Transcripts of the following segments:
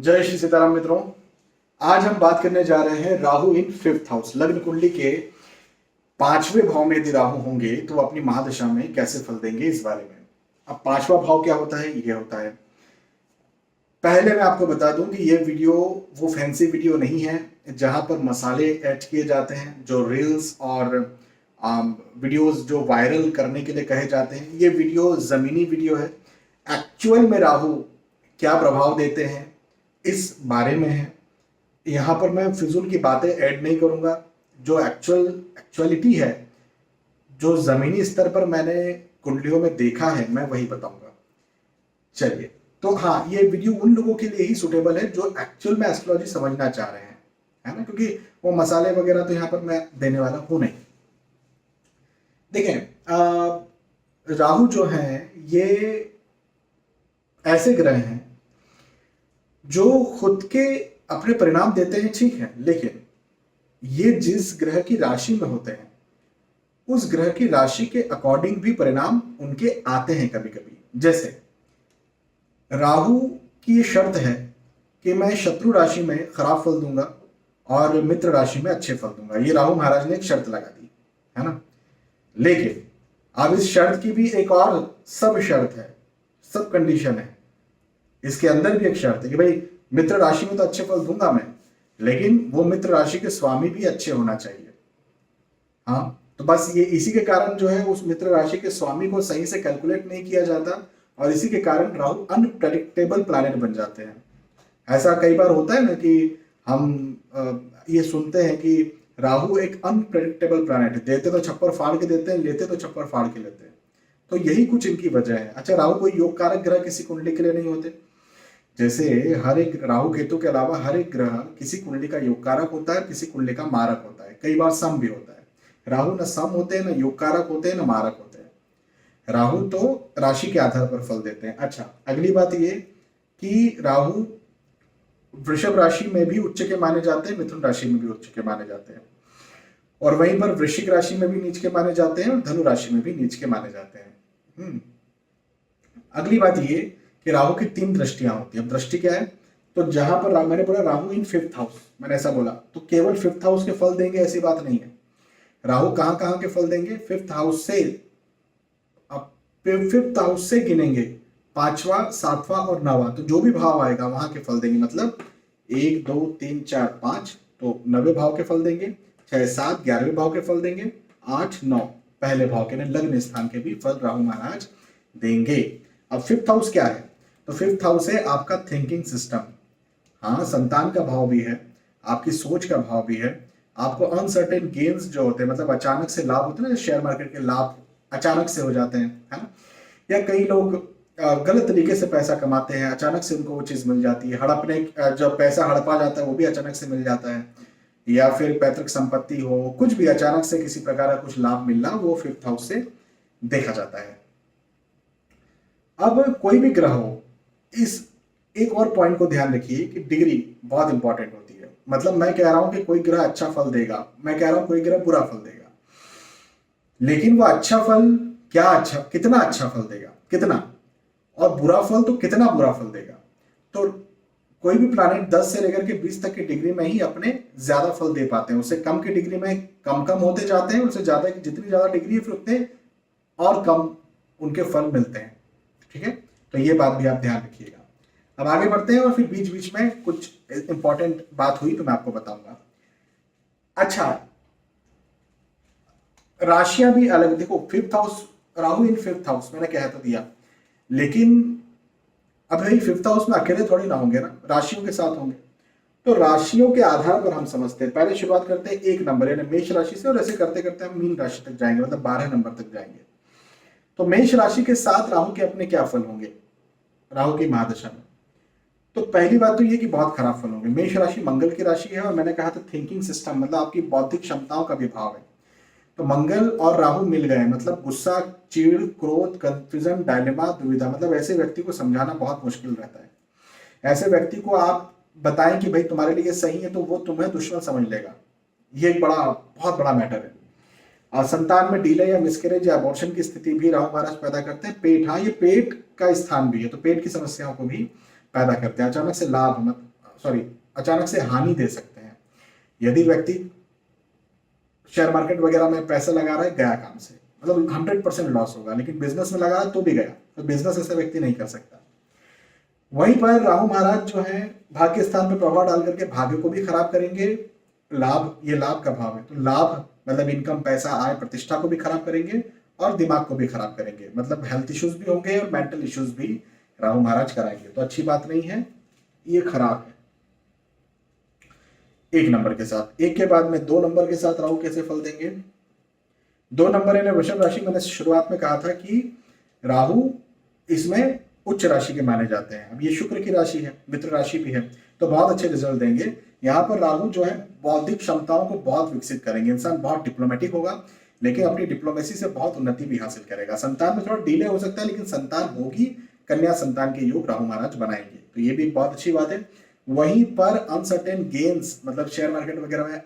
जय श्री सीताराम मित्रों। आज हम बात करने जा रहे हैं राहु इन फिफ्थ हाउस। लग्न कुंडली के पांचवें भाव में यदि राहु होंगे तो अपनी महादशा में कैसे फल देंगे इस बारे में। अब पांचवा भाव क्या होता है, ये होता है, पहले मैं आपको बता दूं कि ये वीडियो वो फैंसी वीडियो नहीं है जहां पर मसाले ऐड किए जाते हैं, जो रील्स और वीडियोस जो वायरल करने के लिए कहे जाते हैं। ये वीडियो जमीनी वीडियो है। एक्चुअल में राहु क्या प्रभाव देते हैं इस बारे में है। यहाँ पर मैं फिजूल की बातें ऐड नहीं करूंगा। जो एक्चुअलिटी है, जो जमीनी स्तर पर मैंने कुंडलियों में देखा है, मैं वही बताऊंगा। चलिए, तो हाँ, ये वीडियो उन लोगों के लिए ही सुटेबल है जो एक्चुअल में एस्ट्रोलॉजी समझना चाह रहे हैं, है ना, क्योंकि वो मसाले वगैरह तो यहाँ पर मैं देने वाला हूं नहीं। देखें, राहु जो है ये ऐसे ग्रह हैं जो खुद के अपने परिणाम देते हैं, ठीक है, लेकिन ये जिस ग्रह की राशि में होते हैं उस ग्रह की राशि के अकॉर्डिंग भी परिणाम उनके आते हैं कभी कभी। जैसे राहु की ये शर्त है कि मैं शत्रु राशि में खराब फल दूंगा और मित्र राशि में अच्छे फल दूंगा। ये राहु महाराज ने एक शर्त लगा दी है ना। लेकिन अब इस शर्त की भी एक और सब शर्त है, सब कंडीशन है। इसके अंदर भी एक शर्त है कि भाई मित्र राशि में तो अच्छे फल दूंगा मैं, लेकिन वो मित्र राशि के स्वामी भी अच्छे होना चाहिए। हाँ, तो बस ये इसी के कारण जो है उस मित्र राशि के स्वामी को सही से कैलकुलेट नहीं किया जाता और इसी के कारण राहु अनप्रेडिक्टेबल प्लैनेट बन जाते हैं। ऐसा कई बार होता है ना कि हम ये सुनते हैं कि राहु एक अनप्रेडिक्टेबल प्लैनेट है, देते तो छप्पर फाड़ के देते हैं, लेते तो छप्पर फाड़ के लेते हैं। तो यही कुछ इनकी वजह है। अच्छा, राहु कोई योग कारक ग्रह किसी कुंडली के लिए नहीं होते। जैसे हर एक राहु केतु के अलावा हर एक ग्रह किसी कुंडली का योग कारक होता है, किसी कुंडली का मारक होता है, कई बार सम भी होता है। राहु न सम होते हैं, न योग कारक होते हैं, न मारक होते हैं। राहु तो राशि के आधार पर फल देते हैं। अच्छा, अगली बात ये कि राहु वृषभ राशि में भी उच्च के माने जाते हैं, मिथुन राशि में भी उच्च के माने जाते हैं, और वहीं पर वृश्चिक राशि में भी नीच के माने जाते हैं और धनु राशि में भी नीच के माने जाते हैं। अगली बात ये कि राहु की 3 दृष्टियां होती है। अब दृष्टि क्या है, तो जहां पर मैंने बोला राहु इन फिफ्थ हाउस, मैंने ऐसा बोला, तो केवल फिफ्थ हाउस के फल देंगे ऐसी बात नहीं है। राहु कहां कहां के फल देंगे, फिफ्थ हाउस से, अब फिफ्थ हाउस से गिनेंगे 5वां, 7वां और 9वां, तो जो भी भाव आएगा वहां के फल देंगे। मतलब 1 2 3 4 5 तो 9वें भाव के फल देंगे, 6 7 11वें भाव के फल देंगे, 8 9 पहले भाव के लग्न स्थान के भी फल राहु महाराज देंगे। अब फिफ्थ हाउस क्या है, तो फिफ्थ हाउस है आपका थिंकिंग सिस्टम। हाँ, संतान का भाव भी है, आपकी सोच का भाव भी है। आपको अनसर्टेन गेन्स जो होते हैं, मतलब अचानक से लाभ होते हैं ना, शेयर मार्केट के लाभ अचानक से हो जाते हैं, है ना, या कई लोग गलत तरीके से पैसा कमाते हैं, अचानक से उनको वो चीज मिल जाती है। हड़पने, जब पैसा हड़पा जाता है वो भी अचानक से मिल जाता है, या फिर पैतृक संपत्ति हो, कुछ भी अचानक से किसी प्रकार का कुछ लाभ मिलना, वो फिफ्थ हाउस से देखा जाता है। अब कोई भी ग्रह हो, इस एक और पॉइंट को ध्यान रखिए कि डिग्री बहुत इंपॉर्टेंट होती है। मतलब मैं कह रहा हूं कि कोई ग्रह अच्छा फल देगा, मैं कह रहा हूं कोई ग्रह बुरा फल देगा, लेकिन वो अच्छा फल क्या, अच्छा कितना अच्छा फल देगा, कितना, और बुरा फल तो कितना बुरा फल देगा। तो कोई भी प्लैनेट 10 से लेकर के 20 तक की डिग्री में ही अपने ज्यादा फल दे पाते हैं। उससे कम की डिग्री में कम कम होते जाते हैं, उससे ज्यादा की जितनी ज्यादा डिग्री है फिर उतने और कम उनके फल मिलते हैं। ठीक है, तो ये बात भी आप ध्यान रखिएगा। अब आगे बढ़ते हैं और फिर बीच बीच में कुछ इंपॉर्टेंट बात हुई तो मैं आपको बताऊंगा। अच्छा, राशियां भी अलग, देखो fifth house, Rahu in fifth house मैंने कह तो दिया, लेकिन अब भाई फिफ्थ हाउस में अकेले थोड़ी ना होंगे ना, राशियों के साथ होंगे। तो राशियों के आधार पर हम समझते हैं। पहले शुरुआत करते हैं 1 नंबर यानी मेष राशि से, और ऐसे करते करते हम मीन राशि तक जाएंगे, मतलब 12 नंबर तक जाएंगे। तो मेष राशि के साथ राहु के अपने क्या फल होंगे राहु की महादशा में। तो पहली बात तो ये कि बहुत खराब फल होंगे। मेष राशि मंगल की राशि है, और मैंने कहा था थिंकिंग सिस्टम, मतलब आपकी बौद्धिक क्षमताओं का भी भाव है। तो मंगल और राहु मिल गए, मतलब गुस्सा, चिड़, क्रोध, कंफ्यूजन, डायलेमा, दुविधा, मतलब ऐसे व्यक्ति को समझाना बहुत मुश्किल रहता है। ऐसे व्यक्ति को आप बताएं कि भाई तुम्हारे लिए सही है, तो वो तुम्हें दुश्मन समझ लेगा। ये एक बहुत बड़ा मैटर है। और संतान में डिले या मिसकैरेज या अबॉर्शन की स्थिति भी राहु महाराज पैदा करते हैं। पेट, हाँ, ये पेट का स्थान भी है, तो पेट की समस्याओं को भी पैदा करते हैं। अचानक से लाभ, सॉरी, अचानक से हानि दे सकते हैं। यदि व्यक्ति शेयर मार्केट वगैरह में पैसा लगा रहा है, गया काम से, मतलब 100% लॉस होगा, लेकिन बिजनेस में लगा तो भी गया, तो बिजनेस ऐसा व्यक्ति नहीं कर सकता। वहीं पर राहु महाराज जो है भाग्य स्थान पर प्रभाव डाल करके भाग्य को भी खराब करेंगे। लाभ, ये लाभ का भाव है, तो लाभ मतलब इनकम, पैसा, आय, प्रतिष्ठा को भी खराब करेंगे और दिमाग को भी खराब करेंगे, मतलब हेल्थ इश्यूज भी होंगे और मेंटल इश्यूज भी राहु महाराज कराएंगे। तो अच्छी बात नहीं है, ये खराब है। एक नंबर के साथ, एक के बाद में 2 नंबर के साथ राहु कैसे फल देंगे? 2 नंबर है वृषभ राशि। मैंने शुरुआत में कहा था कि राहु इसमें उच्च राशि के माने जाते हैं। अब ये शुक्र की राशि है, मित्र राशि भी है, तो बहुत अच्छे रिजल्ट देंगे। यहाँ पर राहु जो है बौद्धिक क्षमताओं को बहुत विकसित करेंगे। इंसान बहुत डिप्लोमेटिक होगा, लेकिन अपनी डिप्लोमेसी से बहुत उन्नति भी हासिल करेगा। संतान में थोड़ा डिले हो सकता है, लेकिन संतान होगी। कन्या संतान के योग राहु महाराज बनाएंगे, तो ये भी बहुत अच्छी बात है। वहीं पर अनसर्टेन गेन्स, मतलब शेयर मार्केट वगैरह में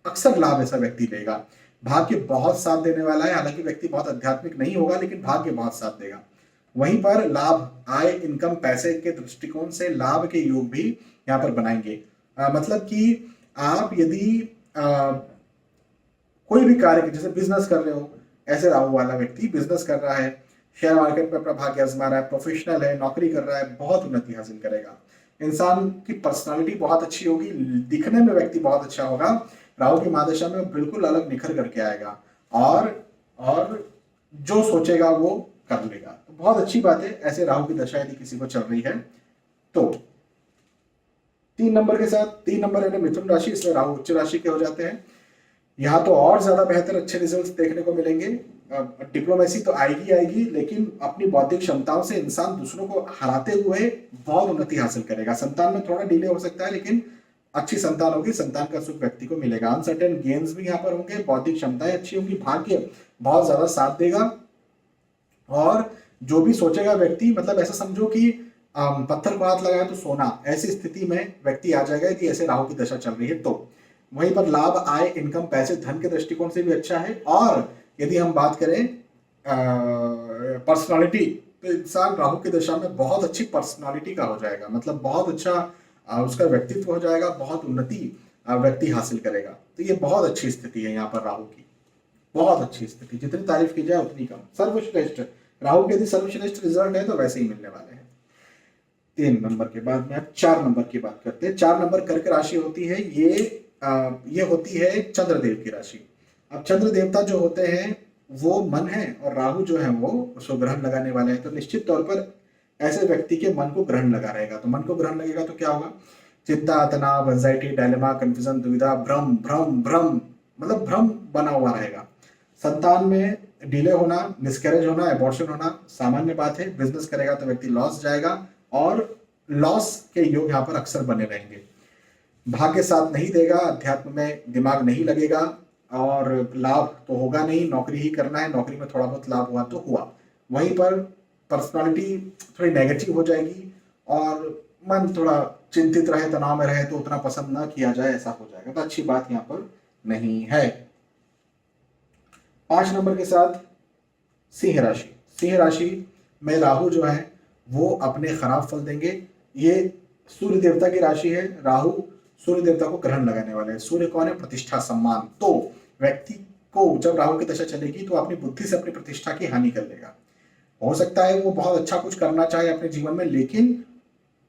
अक्सर लाभ ऐसा व्यक्ति लेगा। भाग्य बहुत साथ देने वाला है, हालांकि व्यक्ति बहुत आध्यात्मिक नहीं होगा, लेकिन भाग्य बहुत साथ देगा। वहीं पर लाभ, आय, इनकम, पैसे के दृष्टिकोण से लाभ के योग भी यहाँ पर बनाएंगे। मतलब कि आप यदि कोई भी कार्य, जैसे बिजनेस कर रहे हो, ऐसे राहु वाला व्यक्ति बिजनेस कर रहा है, शेयर मार्केट में अपना भाग्य आजमा रहा है, प्रोफेशनल है, नौकरी कर रहा है, बहुत उन्नति हासिल करेगा। इंसान की पर्सनालिटी बहुत अच्छी होगी, दिखने में व्यक्ति बहुत अच्छा होगा। राहु की महादशा में बिल्कुल अलग निखर करके आएगा और जो सोचेगा वो कर लेगा। तो बहुत अच्छी बात है ऐसे राहु की दशा यदि किसी को चल रही है तो। 3 नंबर के साथ, 3 नंबर है मिथुन राशि, इसमें राहु उच्च राशि के हो जाते हैं। यहाँ तो और ज्यादा बेहतर अच्छे रिजल्ट्स देखने को मिलेंगे। डिप्लोमेसी तो आएगी, लेकिन अपनी बौद्धिक क्षमताओं से इंसान दूसरों को हराते हुए बहुत उन्नति हासिल करेगा। संतान में थोड़ा डिले हो सकता है, लेकिन अच्छी संतान होगी, संतान का सुख व्यक्ति को मिलेगा। अनसर्टेन गेन्स भी यहाँ पर होंगे, बौद्धिक क्षमताएं अच्छी होंगी, भाग्य बहुत ज्यादा साथ देगा। और जो भी सोचेगा व्यक्ति, मतलब ऐसा समझो कि पत्थर को हाथ लगाए तो सोना, ऐसी स्थिति में व्यक्ति आ जाएगा कि ऐसे राहु की दशा चल रही है। तो वहीं पर लाभ, आय, इनकम, पैसे, धन के दृष्टिकोण से भी अच्छा है। और यदि हम बात करें पर्सनालिटी, तो इंसान राहु की दशा में बहुत अच्छी पर्सनालिटी का हो जाएगा, मतलब बहुत अच्छा उसका व्यक्तित्व हो जाएगा, बहुत उन्नति व्यक्ति हासिल करेगा। तो ये बहुत अच्छी स्थिति है यहाँ पर राहु की, बहुत अच्छी स्थिति, जितनी तारीफ की जाए उतनी कम। सर्वश्रेष्ठ राहु के यदि सर्वश्रेष्ठ रिजल्ट है तो वैसे ही मिलने वाले हैं। 3 नंबर के बाद में अब 4 नंबर की बात करते हैं। 4 नंबर कर्क राशि होती है, ये होती है चंद्रदेव की राशि। अब चंद्र देवता जो होते हैं वो मन है, और राहु जो है वो उसको ग्रहण लगाने वाले हैं। तो निश्चित तौर पर ऐसे व्यक्ति के मन को ग्रहण लगा रहेगा। तो मन को ग्रहण लगेगा तो क्या होगा? चिंता, तनाव, एंजाइटी, डायलेमा, कंफ्यूजन, दुविधा, भ्रम भ्रम भ्रम, मतलब भ्रम बना हुआ रहेगा। संतान में डिले होना, मिसकैरेज होना, एबॉर्शन होना सामान्य बात है। बिजनेस करेगा तो व्यक्ति लॉस जाएगा, और लॉस के योग यहाँ पर अक्सर बने रहेंगे। भाग्य साथ नहीं देगा, अध्यात्म में दिमाग नहीं लगेगा, और लाभ तो होगा नहीं। नौकरी ही करना है, नौकरी में थोड़ा बहुत लाभ हुआ तो हुआ। वहीं पर पर्सनालिटी थोड़ी नेगेटिव हो जाएगी, और मन थोड़ा चिंतित रहे, तनाव में रहे तो उतना पसंद ना किया जाए, ऐसा हो जाएगा। तो अच्छी बात यहाँ पर नहीं है। 5 नंबर के साथ सिंह राशि। सिंह राशि में राहु जो है वो अपने खराब फल देंगे। ये सूर्य देवता की राशि है, राहु सूर्य देवता को ग्रहण लगाने वाले हैं। सूर्य कौन है? प्रतिष्ठा, सम्मान। तो व्यक्ति को जब राहु की दशा चलेगी तो अपनी बुद्धि से अपनी प्रतिष्ठा की हानि कर लेगा। हो सकता है वो बहुत अच्छा कुछ करना चाहे अपने जीवन में, लेकिन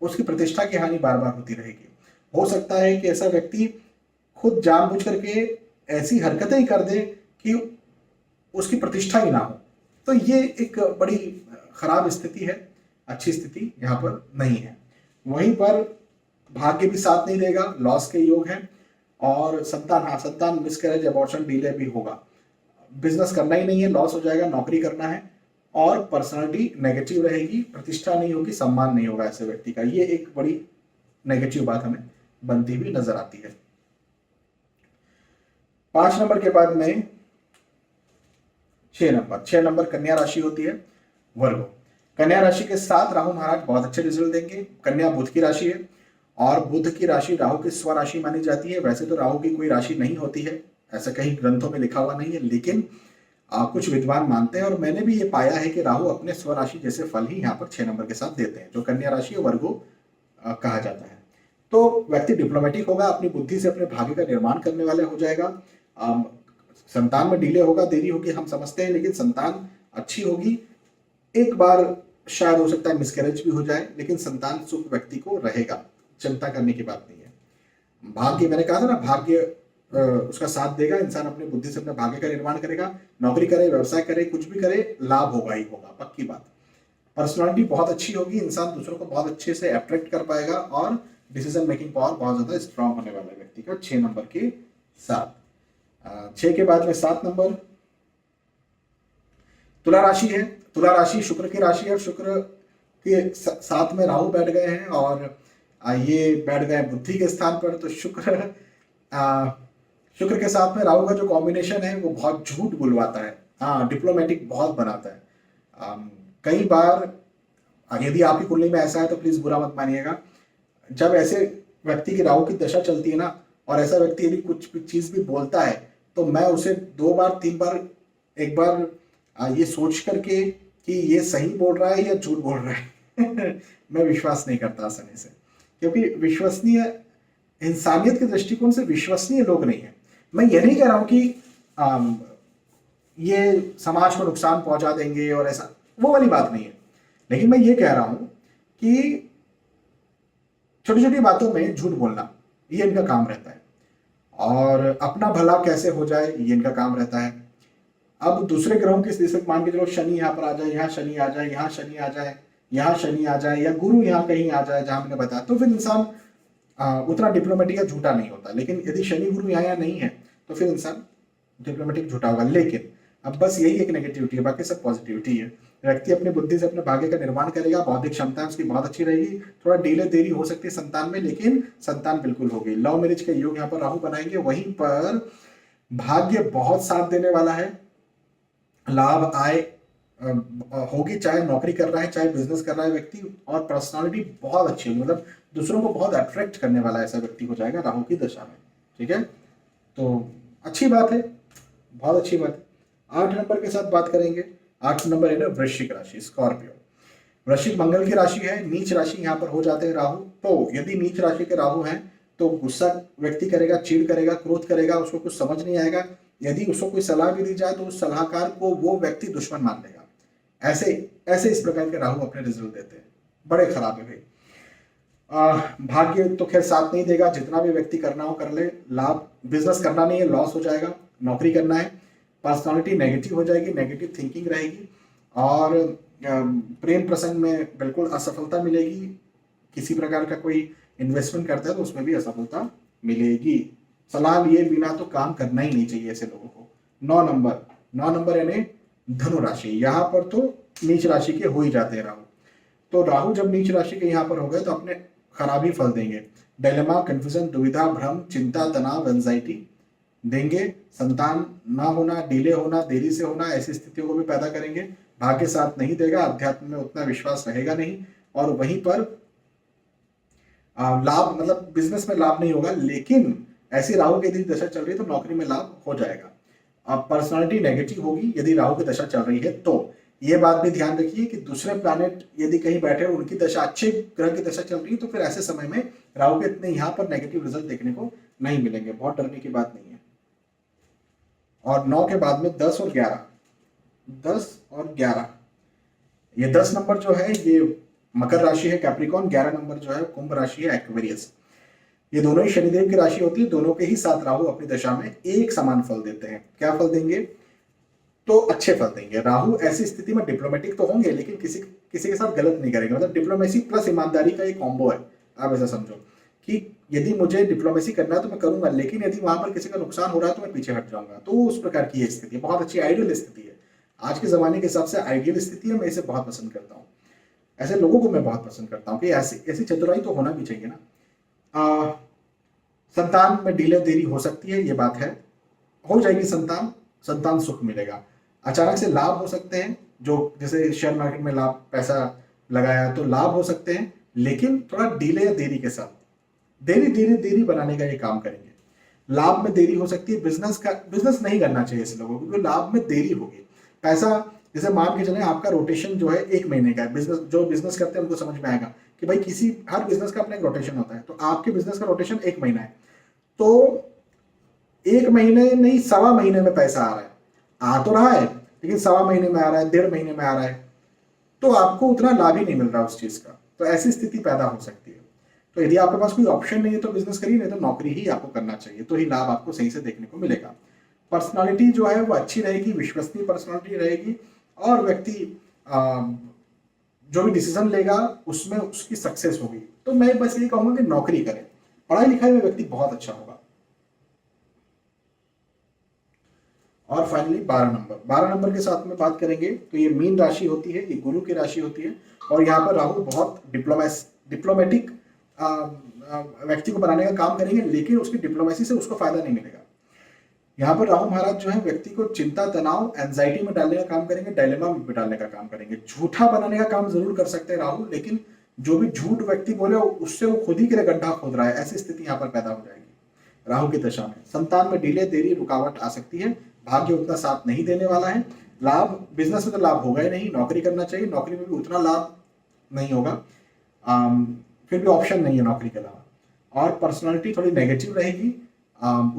उसकी प्रतिष्ठा की हानि बार बार होती रहेगी। हो सकता है कि ऐसा व्यक्ति खुद जानबूझ करके ऐसी हरकतें कर दे कि उसकी प्रतिष्ठा ही ना हो। तो ये एक बड़ी खराब स्थिति है, अच्छी स्थिति यहाँ पर नहीं है। वहीं पर भाग्य भी साथ नहीं देगा, लॉस के योग हैं। और संतान मिसकैरेज, एबॉर्शन, डिले भी होगा। बिजनेस करना ही नहीं है, लॉस हो जाएगा। नौकरी करना है, और पर्सनालिटी नेगेटिव रहेगी, प्रतिष्ठा नहीं होगी, सम्मान नहीं होगा ऐसे व्यक्ति का। ये एक बड़ी नेगेटिव बात हमें बनती हुई नजर आती है। 5 नंबर के बाद में 6 नंबर कन्या राशि होती है, वर्गो। कन्या राशि के साथ राहु महाराज बहुत अच्छे रिजल्ट देंगे। कन्या बुध की राशि है, और बुध की राशि राहु की स्वराशि मानी जाती है। वैसे तो राहु की कोई राशि नहीं होती है, ऐसा कहीं ग्रंथों में लिखा हुआ नहीं है, लेकिन कुछ विद्वान मानते हैं, और मैंने भी ये पाया है कि राहु अपने स्वराशि जैसे फल ही यहाँ पर 6 नंबर के साथ देते हैं, जो कन्या राशि वर्गो कहा जाता है। तो व्यक्ति डिप्लोमेटिक होगा, अपनी बुद्धि से अपने भाग्य का निर्माण करने वाला हो जाएगा। संतान में डिले होगा, देरी होगी, हम समझते हैं, लेकिन संतान अच्छी होगी। एक बार शायद हो सकता है मिसकैरेज भी हो जाए, लेकिन संतान सुख व्यक्ति को रहेगा, चिंता करने की बात नहीं है। भाग्य, मैंने कहा था ना, भाग्य उसका साथ देगा, इंसान अपनी बुद्धि से अपने भाग्य का निर्माण करेगा, नौकरी करे, व्यवसाय करे, कुछ भी करे, लाभ होगा ही होगा, पक्की बात। पर्सनालिटी बहुत अच्छी होगी, इंसान दूसरों को बहुत अच्छे से अट्रैक्ट कर पाएगा और डिसीजन मेकिंग पावर बहुत ज्यादा स्ट्रांग होने वाला है व्यक्ति का 6 नंबर के साथ। 6 के बाद में 7 नंबर तुला राशि है। तुला राशि शुक्र की राशि है, शुक्र के साथ में राहु बैठ गए हैं और ये बैठ गए बुद्धि के स्थान पर। तो शुक्र के साथ में राहु का जो कॉम्बिनेशन है वो बहुत झूठ बुलवाता है, हाँ, डिप्लोमेटिक बहुत बनाता है। कई बार यदि आपकी कुंडली में ऐसा है तो प्लीज बुरा मत मानिएगा, जब ऐसे व्यक्ति की राहु की दशा चलती है ना, और ऐसा व्यक्ति यदि कुछ भी चीज भी बोलता है तो मैं उसे 2 बार 3 बार, एक बार ये सोच करके कि ये सही बोल रहा है या झूठ बोल रहा है मैं विश्वास नहीं करता आसानी से, क्योंकि विश्वसनीय, इंसानियत के दृष्टिकोण से विश्वसनीय लोग नहीं है। मैं ये नहीं कह रहा हूं कि ये समाज को नुकसान पहुंचा देंगे और ऐसा, वो वाली बात नहीं है, लेकिन मैं ये कह रहा हूं कि छोटी छोटी बातों में झूठ बोलना ये इनका काम रहता है, और अपना भला कैसे हो जाए ये इनका काम रहता है। अब दूसरे ग्रहों की स्थिति मान के चलो, शनि यहाँ पर आ जाए, यहाँ शनि आ जाए, यहाँ शनि आ जाए, यहाँ शनि आ जाए, या गुरु यहाँ कहीं आ जाए जहां मैंने बताया, तो फिर इंसान उतना डिप्लोमेटिक या झूठा नहीं होता। लेकिन यदि शनि गुरु यहाँ नहीं है तो फिर इंसान डिप्लोमेटिक झूठा होगा। लेकिन अब बस यही एक नेगेटिविटी है, बाकी सब पॉजिटिविटी है। व्यक्ति अपनी बुद्धि से अपने भाग्य का निर्माण करेगा, बौद्धिक क्षमता उसकी बहुत अच्छी रहेगी, थोड़ा डिले देरी हो सकती है संतान में, लेकिन संतान बिल्कुल होगी। लव मैरिज के योग यहाँ पर राहु बनाएंगे, वहीं पर भाग्य बहुत साथ देने वाला है, लाभ आय होगी, चाहे नौकरी कर रहा है चाहे बिजनेस कर रहा है व्यक्ति, और पर्सनालिटी बहुत अच्छी होगी, मतलब दूसरों को बहुत अट्रैक्ट करने वाला ऐसा व्यक्ति हो जाएगा राहु की दशा में। ठीक है, तो अच्छी बात है, बहुत अच्छी बात है। 8 नंबर के साथ बात करेंगे। 8 नंबर है ना वृश्चिक राशि, स्कॉर्पियो। वृश्चिक मंगल की राशि है, नीच राशि यहाँ पर हो जाते हैं राहु। तो यदि नीच राशि के राहु हैं तो गुस्सा व्यक्ति करेगा, चिढ़ करेगा, क्रोध करेगा, उसको कुछ समझ नहीं आएगा। यदि उसको कोई सलाह भी दी जाए तो उस सलाहकार को वो व्यक्ति दुश्मन मान लेगा। ऐसे ऐसे इस प्रकार के राहु अपने रिजल्ट देते हैं, बड़े खराब है भाई। भाग्य तो खैर साथ नहीं देगा, जितना भी व्यक्ति करना हो कर ले, लाभ, बिजनेस करना नहीं है लॉस हो जाएगा, नौकरी करना है, पर्सनालिटी नेगेटिव हो जाएगी, नेगेटिव थिंकिंग रहेगी, और प्रेम प्रसंग में बिल्कुल असफलता मिलेगी। किसी प्रकार का कोई इन्वेस्टमेंट करता है तो उसमें भी असफलता मिलेगी। सलाह लिए बिना तो काम करना ही नहीं चाहिए ऐसे लोगों को। 9 नंबर यानी धनु राशि, यहाँ पर तो नीच राशि के हो ही जाते हैं राहु। तो राहु जब नीच राशि के यहाँ पर हो गए तो अपने खराब ही फल देंगे। डायलेमा, कंफ्यूजन, दुविधा, भ्रम, चिंता, तनाव, एंजाइटी देंगे। संतान ना होना, डिले होना, देरी से होना, ऐसी स्थितियों को भी पैदा करेंगे। भाग्य साथ नहीं देगा, अध्यात्म में उतना विश्वास रहेगा नहीं, और वहीं पर लाभ, मतलब बिजनेस में लाभ नहीं होगा, लेकिन ऐसी राहु की यदि दशा चल रही है तो नौकरी में लाभ हो जाएगा। अब पर्सनालिटी नेगेटिव होगी यदि राहु की दशा चल रही है तो। ये बात भी ध्यान रखिए कि दूसरे प्लैनेट यदि कहीं बैठे हो, उनकी दशा, अच्छे ग्रह की दशा चल रही है तो फिर ऐसे समय में राहु के इतने यहाँ पर नेगेटिव रिजल्ट देखने को नहीं मिलेंगे, बहुत डरने की बात नहीं है। और 9 के बाद में 10 और 11, 10 और 11, ये 10 नंबर जो है ये मकर राशि है, कैप्रिकॉन। 11 नंबर जो है कुंभ राशि है, एक्वेरियस। ये दोनों ही शनिदेव की राशि होती है, दोनों के ही साथ राहु अपनी दशा में एक समान फल देते हैं। क्या फल देंगे? तो अच्छे फल देंगे। राहु ऐसी स्थिति में डिप्लोमेटिक तो होंगे, लेकिन किसी के साथ गलत नहीं करेंगे। मतलब डिप्लोमेसी प्लस ईमानदारी का एक कॉम्बो है। आप ऐसा समझो कि यदि मुझे डिप्लोमेसी करना है तो मैं करूंगा, लेकिन यदि वहां पर किसी का नुकसान हो रहा है तो मैं पीछे हट जाऊंगा। तो उस प्रकार की ये स्थिति बहुत अच्छी आइडियल स्थिति है, आज के जमाने के हिसाब से आइडियल स्थिति है। मैं इसे बहुत पसंद करता हूँ, ऐसे लोगों को मैं बहुत पसंद करता हूँ कि ऐसी चतुराई तो होना भी चाहिए ना। संतान में डिले देरी हो सकती है, ये बात है, हो जाएगी संतान सुख मिलेगा। अचानक से लाभ हो सकते हैं, जो जैसे शेयर मार्केट में लाभ, पैसा लगाया तो लाभ हो सकते हैं, लेकिन थोड़ा डिले या देरी के साथ, देरी बनाने का ये काम करेंगे। लाभ में देरी हो सकती है, बिजनेस नहीं करना चाहिए ऐसे लोगों को, क्योंकि लाभ में देरी होगी। पैसा, जैसे मान के चले आपका रोटेशन जो है 1 महीने का है, जो बिजनेस करते हैं उनको समझ में आएगा कि भाई किसी हर बिजनेस का अपना एक रोटेशन होता है, तो आपके बिजनेस का रोटेशन 1 महीना है, तो 1 महीने नहीं 1.25 महीने में पैसा आ रहा है, आ तो रहा है लेकिन 1.25 महीने में आ रहा है, 1.5 महीने में आ रहा है, तो आपको उतना लाभ ही नहीं मिल रहा उस चीज का। तो ऐसी स्थिति पैदा हो सकती है। तो यदि आपके पास कोई ऑप्शन नहीं है तो बिजनेस करिए, नहीं तो नौकरी ही आपको करना चाहिए, तो ही लाभ आपको सही से देखने को मिलेगा। पर्सनालिटी जो है वो अच्छी रहेगी, विश्वसनीय पर्सनालिटी रहेगी, और व्यक्ति जो भी डिसीजन लेगा उसमें उसकी सक्सेस होगी। तो मैं बस ये कहूंगा कि नौकरी करें, पढ़ाई लिखाई में व्यक्ति बहुत अच्छा होगा। और फाइनली 12 नंबर के साथ में बात करेंगे तो ये मीन राशि होती है, ये गुरु की राशि होती है, और यहाँ पर राहु बहुत डिप्लोमेटिक व्यक्ति को बनाने का काम करेंगे, लेकिन उसकी डिप्लोमेसी से उसको फायदा नहीं मिलेगा। यहाँ पर राहु महाराज जो है व्यक्ति को चिंता, तनाव, एंजाइटी में डालने का काम करेंगे, डायलेमा में डालने का काम करेंगे। झूठा बनाने का काम जरूर कर सकते हैं राहु, लेकिन जो भी झूठ व्यक्ति बोले उससे वो खुद ही के लिए गड्ढा खोद रहा है, ऐसी स्थिति यहाँ पर पैदा हो जाएगी राहु की दशा में। संतान में डिले, देरी, रुकावट आ सकती है। भाग्य उतना साथ नहीं देने वाला है। लाभ, बिजनेस में तो लाभ होगा ही नहीं, नौकरी करना चाहिए, नौकरी में भी उतना लाभ नहीं होगा, फिर भी ऑप्शन नहीं है नौकरी के अलावा। और पर्सनालिटी थोड़ी नेगेटिव रहेगी,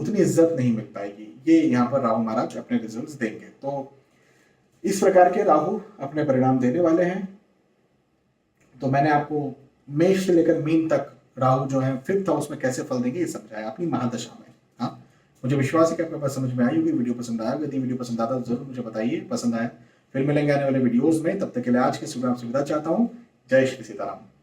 उतनी इज्जत नहीं मिल पाएगी। ये यहाँ पर राहु महाराज अपने रिजल्ट्स देंगे। तो इस प्रकार के राहु अपने परिणाम देने वाले हैं। तो मैंने आपको मेष से लेकर मीन तक राहु जो है 5th हाउस में कैसे फल देंगे ये समझाया अपनी महादशा में। हाँ, मुझे विश्वास है कि आपके पास समझ में आई होगी। वीडियो पसंद आया, यदि वीडियो पसंद आता तो जरूर मुझे बताइए पसंद आया। फिर मिलेंगे आने वाले वीडियोस में, तब तक के लिए आज के सुबह आपसे विदा चाहता हूँ। जय श्री सीताराम।